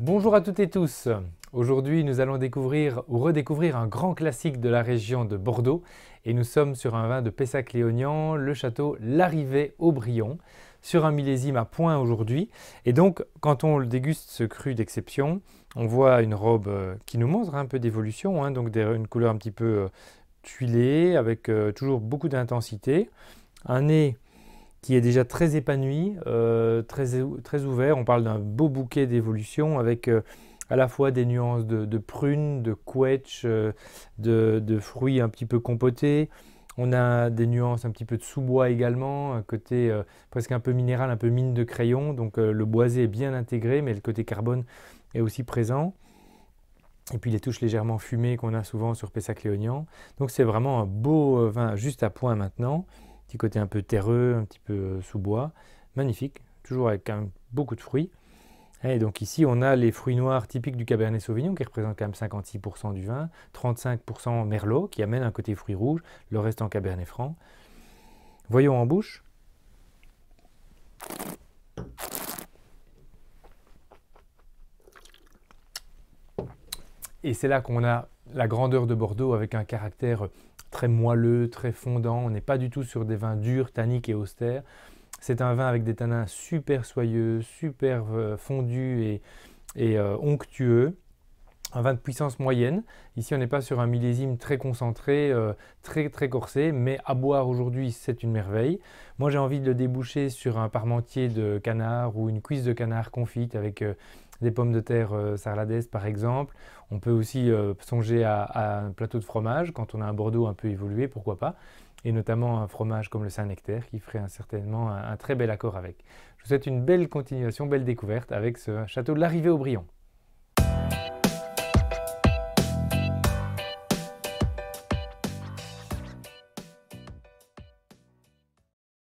Bonjour à toutes et tous. Aujourd'hui, nous allons découvrir ou redécouvrir un grand classique de la région de Bordeaux et nous sommes sur un vin de Pessac-Léognan, le château Larrivée-Aubryon, sur un millésime à point aujourd'hui. Et donc, quand on le déguste ce cru d'exception, on voit une robe qui nous montre un peu d'évolution, donc une couleur un petit peu tuilée avec toujours beaucoup d'intensité, un nez qui est déjà très épanoui, très ouvert. On parle d'un beau bouquet d'évolution avec à la fois des nuances de prunes, de quetch, de fruits un petit peu compotés. On a des nuances un petit peu de sous-bois également, un côté presque un peu minéral, un peu mine de crayon. Donc le boisé est bien intégré, mais le côté carbone est aussi présent. Et puis les touches légèrement fumées qu'on a souvent sur Pessac-Léognan. Donc c'est vraiment un beau vin juste à point maintenant. Petit côté un peu terreux, un petit peu sous-bois. Magnifique, toujours avec quand même beaucoup de fruits. Et donc ici, on a les fruits noirs typiques du Cabernet Sauvignon qui représentent quand même 56% du vin, 35% Merlot qui amène un côté fruits rouges, le reste en Cabernet Franc. Voyons en bouche. Et c'est là qu'on a la grandeur de Bordeaux avec un caractère très moelleux, très fondant. On n'est pas du tout sur des vins durs, tanniques et austères. C'est un vin avec des tanins super soyeux, super fondus et onctueux. Un vin de puissance moyenne. Ici, on n'est pas sur un millésime très concentré, très corsé, mais à boire aujourd'hui, c'est une merveille. Moi, j'ai envie de le déboucher sur un parmentier de canard ou une cuisse de canard confite avec des pommes de terre sarladaises, par exemple. On peut aussi songer à un plateau de fromage quand on a un Bordeaux un peu évolué, pourquoi pas. Et notamment un fromage comme le Saint-Nectaire qui ferait certainement un très bel accord avec. Je vous souhaite une belle continuation, belle découverte avec ce château de Larrivée-Aubryon.